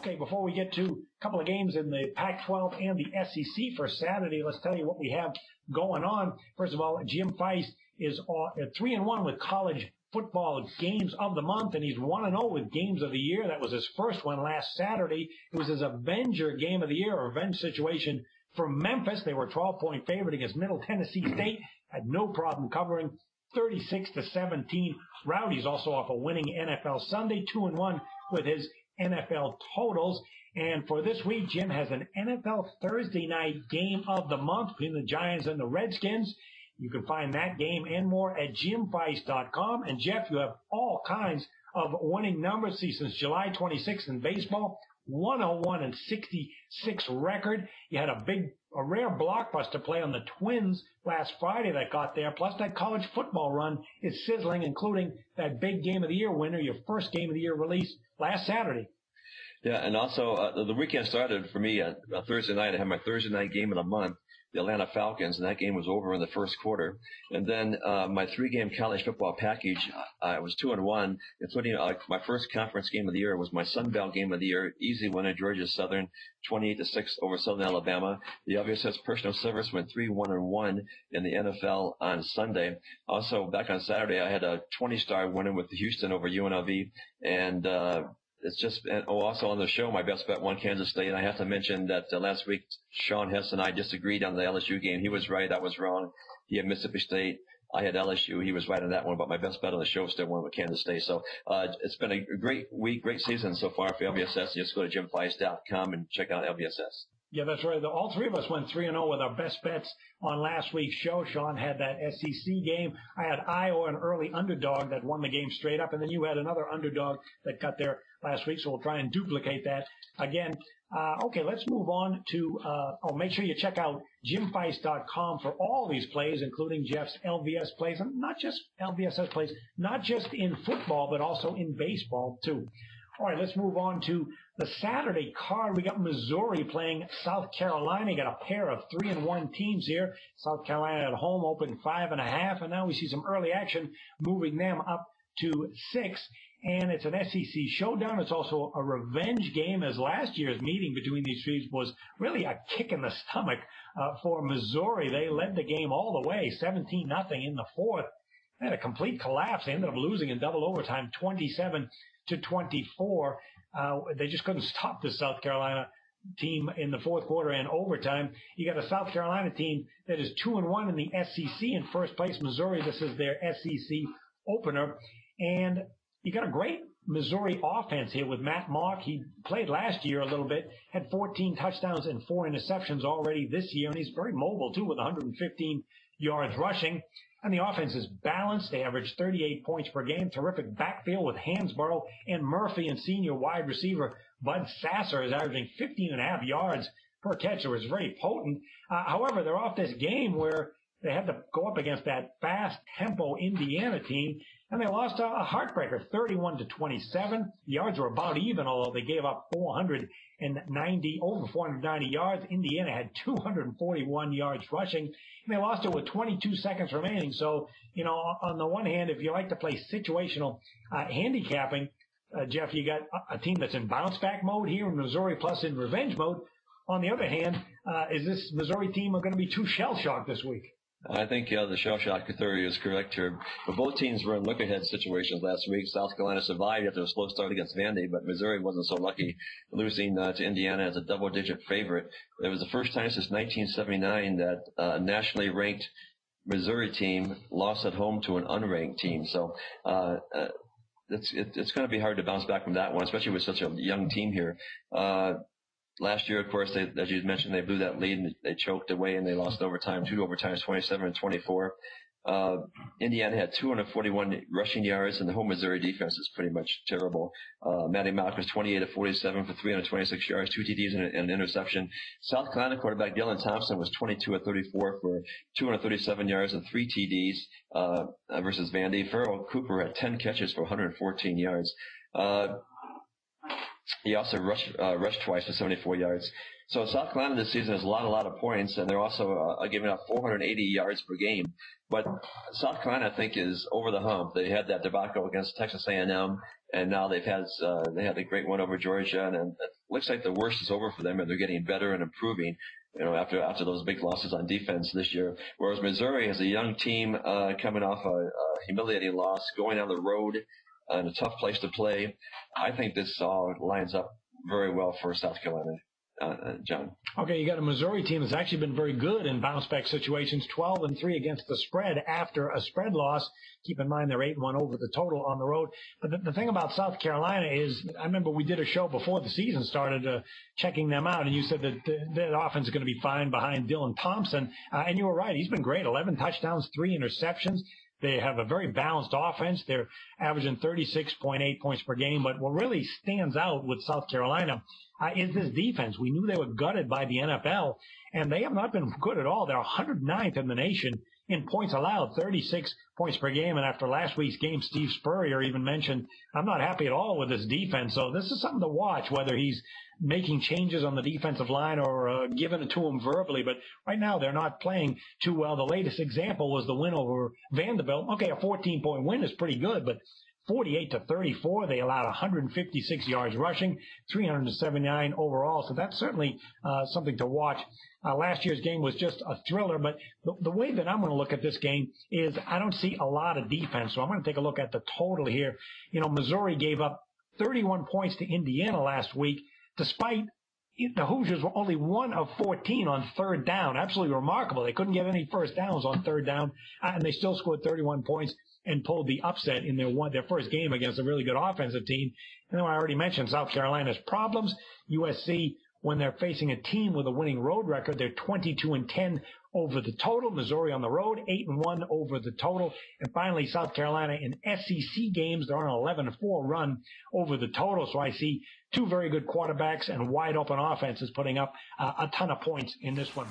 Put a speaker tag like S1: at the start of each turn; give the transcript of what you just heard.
S1: Okay, before we get to a couple of games in the Pac-12 and the SEC for Saturday, let's tell you what we have going on. First of all, Jim Feist is 3-1 with college football games of the month, and he's 1-0 with games of the year. That was his first one last Saturday. It was his Avenger game of the year, a revenge situation for Memphis. They were a 12-point favorite against Middle Tennessee State. Had no problem covering 36-17. Rowdy's also off a winning NFL Sunday, 2-1 with his NFL totals. And for this week, Jim has an NFL Thursday night game of the month between the Giants and the Redskins. You can find that game and more at jimfeist.com. And Jeff, you have all kinds of winning numbers. See, since July 26th in baseball, 101-66 record. You had a rare blockbuster play on the Twins last Friday that got there. Plus that college football run is sizzling, including that big game of the year winner, your first game of the year release last Saturday.
S2: Yeah, and also the weekend started for me Thursday night. I had my Thursday night game of the month, the Atlanta Falcons, and that game was over in the first quarter. And then my 3-game college football package, I was 2-1, including my first conference game of the year was my Sun Belt game of the year, easy win at Georgia Southern, 28-6 over Southern Alabama. The LVSS Personal Service went 3-1-1 in the NFL on Sunday. Also, back on Saturday, I had a 20-star winning with Houston over UNLV, and it's just, and also on the show, my best bet won Kansas State. And I have to mention that last week, Sean Hess and I disagreed on the LSU game. He was right. I was wrong. He had Mississippi State. I had LSU. He was right on that one, but my best bet on the show still won with Kansas State. So it's been a great week, great season so far for LVSS. Just go to jimfeist.com and check out LVSS.
S1: Yeah, that's right. All three of us went 3-0 with our best bets on last week's show. Sean had that SEC game. I had Iowa, an early underdog that won the game straight up, and then you had another underdog that got there last week, so we'll try and duplicate that again. Okay, let's move on to, make sure you check out jimfeist.com for all these plays, including Jeff's LVS plays, and not just LVSS plays, not just in football, but also in baseball, too. All right, let's move on to the Saturday card. We got Missouri playing South Carolina. You got a pair of 3-1 teams here. South Carolina at home opened 5.5, and now we see some early action moving them up to 6. And it's an SEC showdown. It's also a revenge game, as last year's meeting between these teams was really a kick in the stomach for Missouri. They led the game all the way, 17-0 in the fourth. They had a complete collapse. They ended up losing in double overtime, 27-24. They just couldn't stop the South Carolina team in the fourth quarter and overtime. You got a South Carolina team that is 2-1 in the SEC in first place. Missouri, this is their SEC opener. And you got a great Missouri offense here with Matt Mock. He played last year a little bit, had 14 touchdowns and 4 interceptions already this year, and he's very mobile, too, with 115 yards rushing. And the offense is balanced. They average 38 points per game. Terrific backfield with Hansborough and Murphy, and senior wide receiver Bud Sasser is averaging 15.5 yards per catch. So it's very potent. However, they're off this game where they had to go up against that fast tempo Indiana team, and they lost a heartbreaker, 31-27. Yards were about even, although they gave up over 490 yards. Indiana had 241 yards rushing, and they lost it with 22 seconds remaining. So, on the one hand, if you like to play situational handicapping, Jeff, you got a team that's in bounce back mode here in Missouri, plus in revenge mode. On the other hand, is this Missouri team going to be too shell-shocked this week?
S2: I think the shell shock theory is correct here. But both teams were in look-ahead situations last week. South Carolina survived after a slow start against Vandy, but Missouri wasn't so lucky, losing to Indiana as a double-digit favorite. It was the first time since 1979 that a nationally ranked Missouri team lost at home to an unranked team. So it's going to be hard to bounce back from that one, especially with such a young team here. Last year, of course, as you mentioned, they blew that lead and they choked away and they lost overtime, 2 overtimes, 27-24. Indiana had 241 rushing yards, and the home Missouri defense is pretty much terrible. Matty Mock was 28-47 for 326 yards, 2 TDs and an interception. South Carolina quarterback Dylan Thompson was 22-34 for 237 yards and 3 TDs versus Vandy. Farrell Cooper had 10 catches for 114 yards. He also rushed twice for 74 yards. So South Carolina this season has a lot of points, and they're also giving up 480 yards per game. But South Carolina, I think, is over the hump. They had that debacle against Texas A&M, and now they had a great one over Georgia, and it looks like the worst is over for them, and they're getting better and improving. After those big losses on defense this year. Whereas Missouri has a young team coming off a humiliating loss, going on the road in a tough place to play. I think this all lines up very well for South Carolina. John.
S1: Okay, you got a Missouri team that's actually been very good in bounce-back situations, 12-3 against the spread after a spread loss. Keep in mind they're 8-1 over the total on the road. But the thing about South Carolina is, I remember we did a show before the season started checking them out, and you said that their offense is going to be fine behind Dylan Thompson. And you were right. He's been great. 11 touchdowns, 3 interceptions. They have a very balanced offense. They're averaging 36.8 points per game. But what really stands out with South Carolina is this defense. We knew they were gutted by the NFL, and they have not been good at all. They're 109th in the nation in points allowed, 36 points per game. And after last week's game, Steve Spurrier even mentioned, I'm not happy at all with this defense. So this is something to watch, whether he's making changes on the defensive line or giving it to him verbally. But right now they're not playing too well. The latest example was the win over Vanderbilt. Okay, a 14-point win is pretty good, but 48-34, they allowed 156 yards rushing, 379 overall. So that's certainly something to watch. Last year's game was just a thriller, but the way that I'm going to look at this game is I don't see a lot of defense. So I'm going to take a look at the total here. Missouri gave up 31 points to Indiana last week, despite the Hoosiers were only 1 of 14 on third down. Absolutely remarkable. They couldn't get any first downs on third down, and they still scored 31 points and pulled the upset in their first game against a really good offensive team. And then I already mentioned South Carolina's problems. USC, when they're facing a team with a winning road record, they're 22-10 over the total. Missouri on the road, 8-1 over the total. And finally, South Carolina in SEC games, they're on an 11-4 run over the total. So I see two very good quarterbacks and wide open offenses putting up a ton of points in this one.